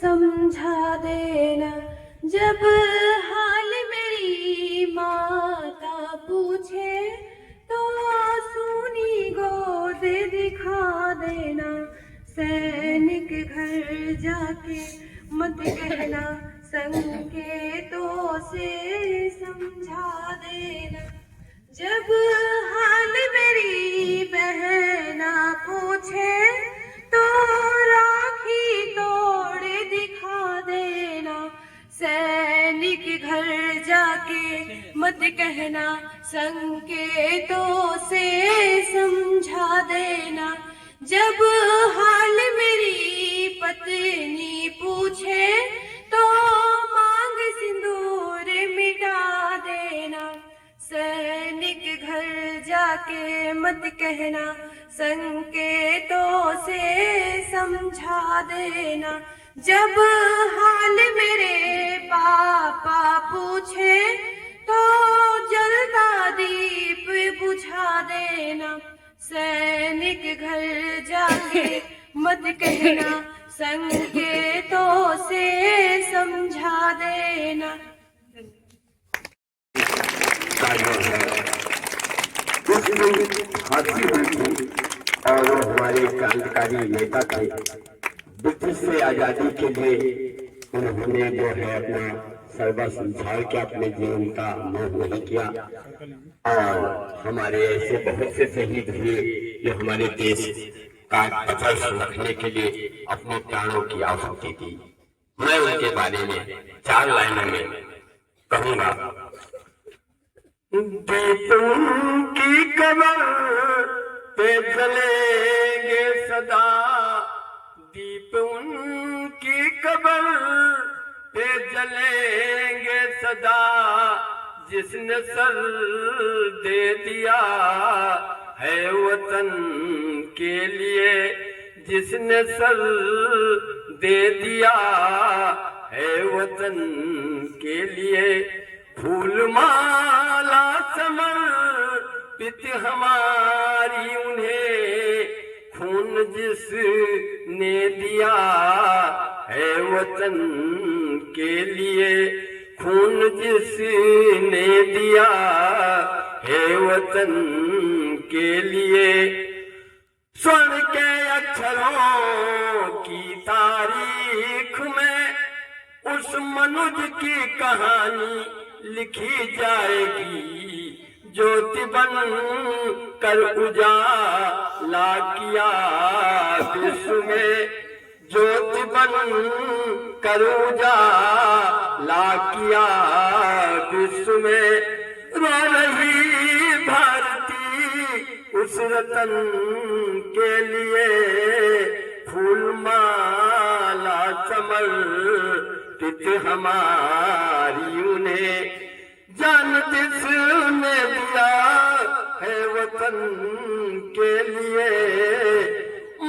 समझा देना। जब हाल मेरी माता पूछे तो सुनी गोद दिखा देना। सैनिक घर जाके मत कहना, संकेतों से समझा देना। जब हाल मेरी बहना पूछे तो राखी तोड़ दिखा देना। सैनिक घर जाके मत कहना, संकेतों से समझा देना। जब हाल मेरी पत्नी पूछे तो मांग सिंदूर मिटा देना। सैनिक घर जाके मत कहना, संकेतों से समझा देना। जब हाल मेरे पापा पूछे तो जलता दीप बुझा देना। सैनिक घर जाके मत कहना, संकेतों से समझा देना। हाथी हुई थी और वो हमारे क्रांतिकारी नेता थे। ब्रिटिश से आजादी के लिए उन्होंने जो है अपना सर्वस्व झाड़ के अपने जीवन का मोह नहीं किया। और हमारे ऐसे बहुत से शहीद हुए जो हमारे देश का आदर्श रखने के लिए अपने प्राणों की आहुति दी। मैं उनके बारे में 4 लाइनों में कहूंगा। दीपों की कमर पे जलेंगे सदा, दीप उनकी कबर पे जलेंगे सदा। जिसने सर दे दिया है वतन के लिए, जिसने सर दे दिया है वतन के लिए। फूल माला समर्पित हमारी उन्हें, खून जिसने दिया है वतन के लिए, खून जिसने दिया है वतन के लिए। स्वर्ण के अक्षरों की तारीख में उस मनुज की कहानी लिखी जाएगी। ज्योति बन कर उजाला किया विश्व में, ज्योति बन कर उजाला किया विश्व में। रो रही भारती उस रतन के लिए, फूल माला समर्पित हमारी उन्हें। जान जिसने दिया है वतन के लिए।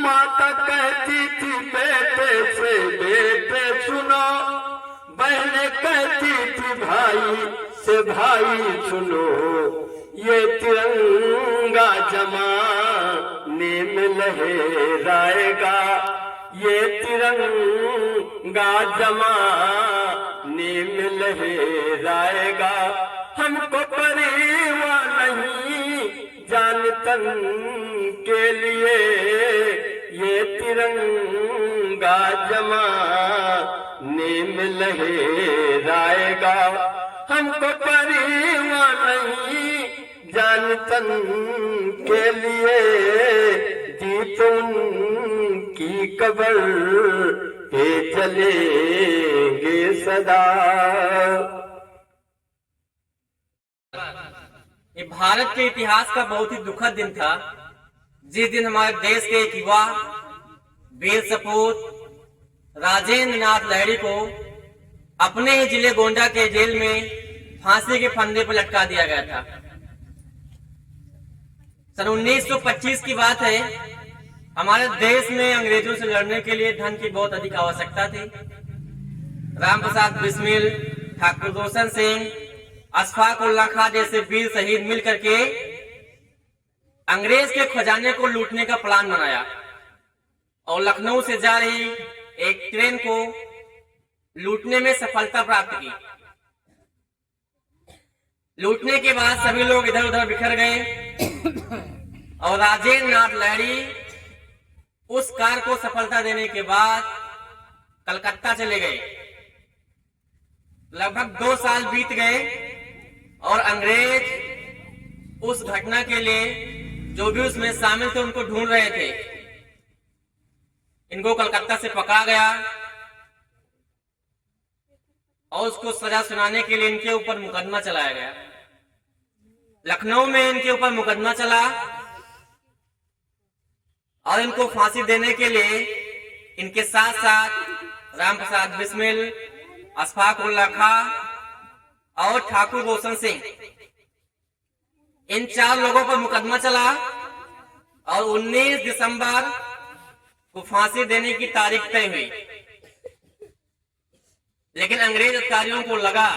माता कहती थी बेटे से बेटे सुनो, बहनें कहती थी भाई से भाई सुनो। ये तिरंगा जमाने में लहराएगा, ये तिरंगा जमाने में लहराएगा। हमको परवाह नहीं जान तन के लिए, ये तिरंगा जमाने में लहराएगा। हमको परवाह नहीं जान तन के लिए, जीत उनकी कब्र पे चलेंगे सदा। ये भारत के इतिहास का बहुत ही दुखद दिन था, जिस दिन हमारे देश के एक युवा वीर सपूत राजेंद्र नाथ लाहिड़ी को अपने ही जिले गोंडा के जेल में फांसी के फंदे पर लटका दिया गया था। सन 1925 की बात है। हमारे देश में अंग्रेजों से लड़ने के लिए धन की बहुत अधिक आवश्यकता थी। राम प्रसाद बिस्मिल, ठाकुर रोशन सिंह, अशफाक उल्लाह खां जैसे वीर शहीद मिल करके अंग्रेज के खजाने को लूटने का प्लान बनाया और लखनऊ से जा रही एक ट्रेन को लूटने में सफलता प्राप्त की। लूटने के बाद सभी लोग इधर उधर बिखर गए और राजेंद्र नाथ लाहिड़ी उस कार को सफलता देने के बाद कलकत्ता चले गए। लगभग 2 साल बीत गए और अंग्रेज उस घटना के लिए जो भी उसमें शामिल थे उनको ढूंढ रहे थे। इनको कलकत्ता से पकड़ा गया और उसको सजा सुनाने के लिए इनके ऊपर मुकदमा चलाया गया। लखनऊ में इनके ऊपर मुकदमा चला और इनको फांसी देने के लिए इनके साथ साथ राम प्रसाद बिस्मिल, अशफाक उल्लाह खां और ठाकुर रोशन सिंह, इन 4 लोगों पर मुकदमा चला और 19 दिसंबर को फांसी देने की तारीख तय हुई। लेकिन अंग्रेज अधिकारियों को लगा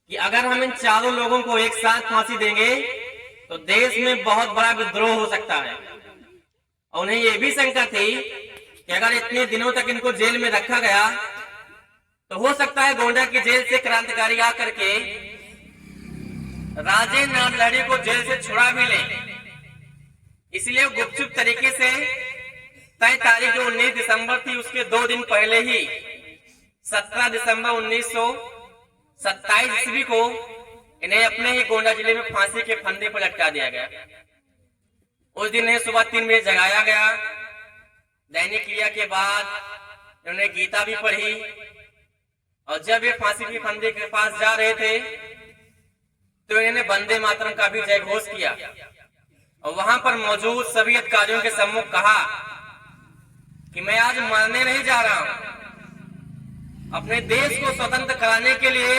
कि अगर हम इन 4 लोगों को एक साथ फांसी देंगे तो देश में बहुत बड़ा विद्रोह हो सकता है। और उन्हें यह भी शंका थी कि अगर इतने दिनों तक इनको जेल में रखा गया तो हो सकता है गोंडा की जेल से क्रांतिकारी आकर के राजेंद्र नाथ लाहिड़ी को जेल से छुड़ा भी ले। इसलिए गुपचुप तरीके से तय तारीख जो 19 दिसंबर थी उसके 2 दिन पहले ही 17 दिसंबर 1927 ईस्वी को इन्हें अपने ही गोंडा जिले में फांसी के फंदे पर लटका दिया गया। उस दिन इन्हें सुबह 3 बजे जगाया गया। दैनिक क्रिया के बाद इन्होंने गीता भी पढ़ी और जब ये फांसी के फंदे के पास जा रहे थे तो इन्होंने वंदे मातरम का भी जय घोष किया और वहां पर मौजूद सभी अधिकारियों के सम्मुख कहा कि मैं आज मरने नहीं जा रहा हूं, अपने देश को स्वतंत्र कराने के लिए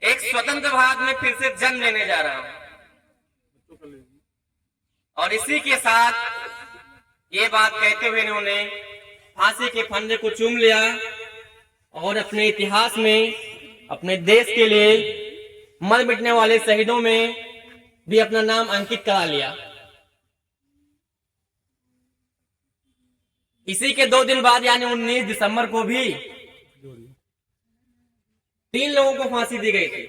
एक स्वतंत्र भारत में फिर से जन्म लेने जा रहा हूं। और इसी के साथ ये बात कहते हुए इन्होंने फांसी के फंदे को चूम लिया और अपने इतिहास में अपने देश के लिए मर मिटने वाले शहीदों में भी अपना नाम अंकित करा लिया। इसी के 2 दिन बाद यानी 19 दिसंबर को भी 3 लोगों को फांसी दी गई थी।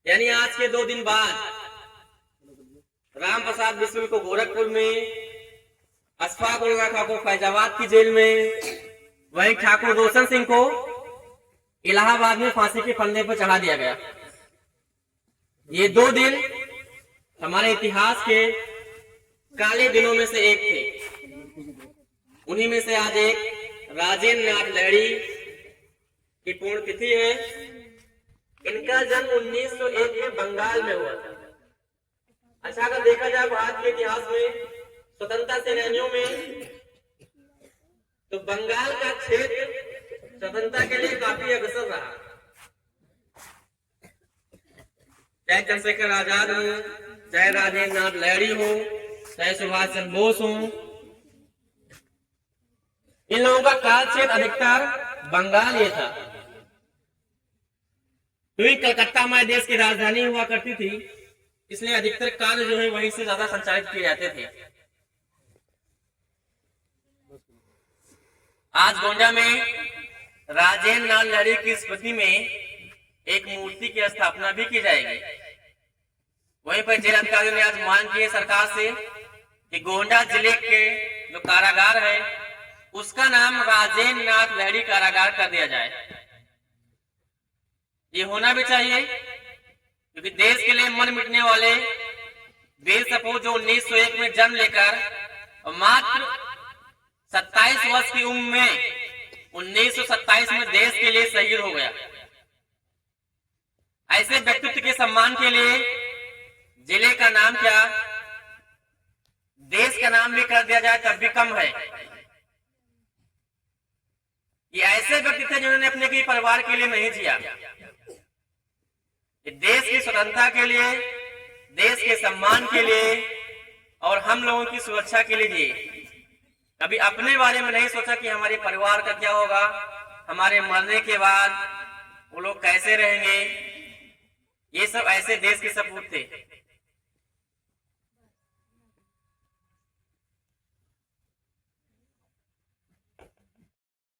यानी आज के 2 दिन बाद राम प्रसाद बिस्मिल को गोरखपुर में, अशफाक उल्लाह खां को फैजाबाद की जेल में, वहीं ठाकुर रोशन सिंह को इलाहाबाद में फांसी के फंदे पर चढ़ा दिया गया। ये 2 दिन हमारे इतिहास के काले दिनों में से एक थे। उन्हीं में से आज एक राजेंद्र नाथ लाहिड़ी की पुण्यतिथि है। इनका जन्म 1901 में बंगाल में हुआ था। अच्छा, अगर देखा जाए भारत के इतिहास में स्वतंत्रता सेनानियों में तो बंगाल का क्षेत्र स्वतंत्रता के लिए काफी अग्रसर रहा। चाहे चंद्रशेखर आजाद हो, चाहे राजेंद्र नाथ लाहिड़ी हो, चाहे सुभाष चंद्र बोस हो, इन लोगों का काल क्षेत्र अधिकतर बंगाल ये था। क्योंकि कलकत्ता हमारे देश की राजधानी हुआ करती थी, इसलिए अधिकतर कार्य जो है वहीं से ज्यादा संचालित किए जाते थे। आज गोंडा में राजेंद्र नाथ लाहिड़ी की स्मृति में एक मूर्ति की स्थापना भी की जाएगी। वहीं पर जेल अधिकारियों ने आज मांग की है सरकार से कि गोंडा जिले के जो कारागार है उसका नाम राजेंद्र नाथ लाहिड़ी कारागार कर दिया जाए। ये होना भी चाहिए क्योंकि देश के लिए मर मिटने वाले वीर सपूत जो 1901 में जन्म लेकर और मात्र 27 वर्ष की उम्र में 1927 में देश के लिए शहीद हो गया। ऐसे व्यक्तित्व के सम्मान के लिए जिले का नाम क्या, देश का नाम भी कर दिया जाए तब भी कम है। ये ऐसे व्यक्ति थे जिन्होंने अपने के परिवार के लिए नहीं जिया, ये देश की स्वतंत्रता के लिए, देश के सम्मान के लिए और हम लोगों की सुरक्षा के लिए जिए। कभी अपने बारे में नहीं सोचा कि हमारे परिवार का क्या होगा, हमारे मरने के बाद वो लोग कैसे रहेंगे। ये सब ऐसे देश के सपूत थे।